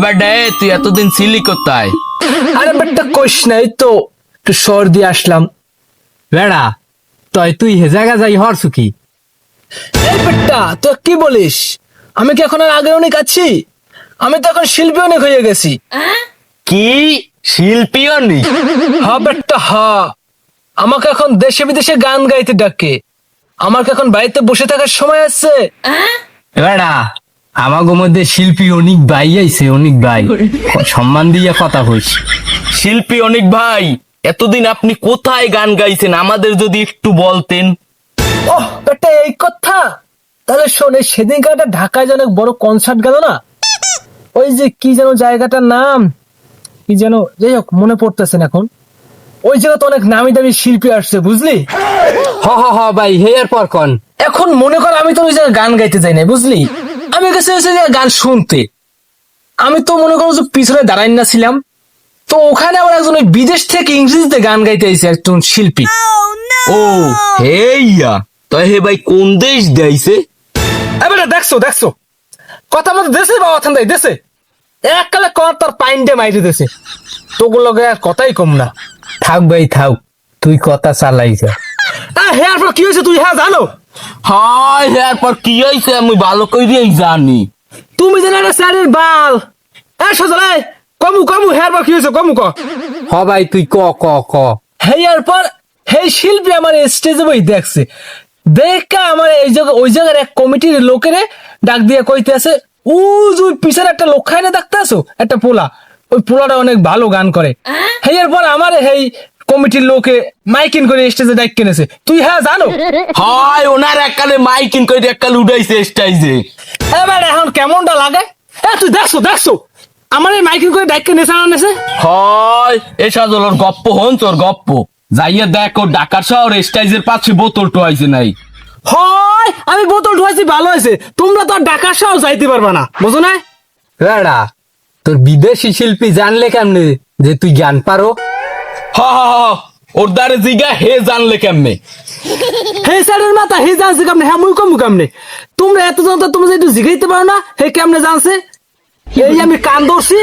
বেটা তুই এতদিন ছিলি কোথায়? আরে বেটা কোশ নাই তো, একটু সর্দি আসলাম। বেড়া তুই হে জায়গা যাই হরছু কি? এই বেটা তুই কি বলিস? আমি কি এখন আর আগের অনেক আছি? আমি তো এখন শিল্পী অনেক হয়ে গেছি। কি শিল্পী অনি? হ্যাঁ বেটা হ্যাঁ, আমাকে এখন দেশে বিদেশে গান গাইতে ডাকে। আমার কি এখন বাড়িতে বসে থাকার সময় আছে? বেড়া আমাগো মধ্যে শিল্পী অনেক ভাই আইছে, অনেক ভাই সম্মান দিয়ে কথা কইস। শিল্পী অনেক ভাই, এতদিন আপনি কোথায় গান গাইছেন আমাদের যদি একটু বলতেন। ওহ বেটা এই কথা, তাহলে শোন, এই সেদিনকার একটা ঢাকায় যে অনেক বড় কনসার্ট গেল না, ওই যে কি যেন জায়গাটার নাম কি যেন, যাই হোক মনে পড়তেছে না এখন। ওই জায়গাতে অনেক নামি দামি শিল্পী আসছে বুঝলি। হ ভাই হে এর পর কন। এখন মনে কর আমি তো ওই জায়গায় গান গাইতে যাই না বুঝলি, আমি গেছি ওই জায়গায় গান শুনতে। আমি তো মনে করো যে পিছনে দাঁড়াই না ছিলাম, তো ওখানে আবার একজন ওই বিদেশ থেকে ইংরেজিতে গান গাইতে আইছে একজন শিল্পী। ও হেইয়া, তাই হে ভাই কোন দেশ দেইছে? এবারে দেখছো দেখছো, কথা মতো দেশে বা অথান দেয় দেশে এককালে কর তার পাইন্ডে মাইরে দেশে, তোগুলোকে আর কথাই কম না। থাক ভাই থাক, তুই কথা চালাই যা। হ্যাঁ পর কি হয়েছে তুই হ্যাঁ জানো? হায় এরপর কি হয়েছে আমি ভালো করেই জানি। তুমি জানো না স্যারের বাল। সজলাই কমু কমু হ্যাঁ পর কি হয়েছে কমু ক। হ ভাই তুই ক ক ক। হেয়ার পর হেই শিল্পী আমার স্টেজে বই দেখছে, দেখা আমার এই জায়গা ওই জায়গার এক কমিটির লোকেরে ডাক দিয়ে কইতে আছে, ও যে পিছনে একটা লোক খায় না দেখতে আসো, একটা পোলা, ওই পোলাটা অনেক ভালো গান করে। হেয়ার পর আমার হেই কমিটির লোকে মাইকিং করে স্টেজে ডাক কিনেছে, তুই হ্যাঁ জানো? হায় ওনার এককালে মাইকিং করে এককালে উঠাইছে স্টাইজে। এবার এখন কেমনটা লাগে? তুই দেখছো দেখছো আমার এই মাইকিং করে ডাক কিনেছে না নেছে? হয় এ সাজল ওর গপ্প হন তোর গপ্প, যাইয়া দেখ ও ঢাকার শহর স্টাইজের পাশে বোতল টোয়াইছে নাই। হয় আমি বোতল ঢুয়াইছি ভালো হয়েছে, তোমরা তো আর ঢাকার শহর যাইতে পারবা না বুঝো না। বেড়া তোর বিদেশি শিল্পী জানলে কেমনে যে তুই গান পারো? ওর দ্বারে জিগা হে জানলে কেমনে? হে স্যারের মাথা হে জানছে কেমনে, হ্যাঁ মুই কমু কেমনে? তোমরা এত জন তো তোমরা একটু জিগাইতে পারো না হে কেমনে জানছে? এই আমি কান ধরছি,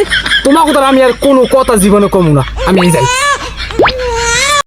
তোমার কথা আমি আর কোনো কথা জীবনে কমু না, আমি এই যাই।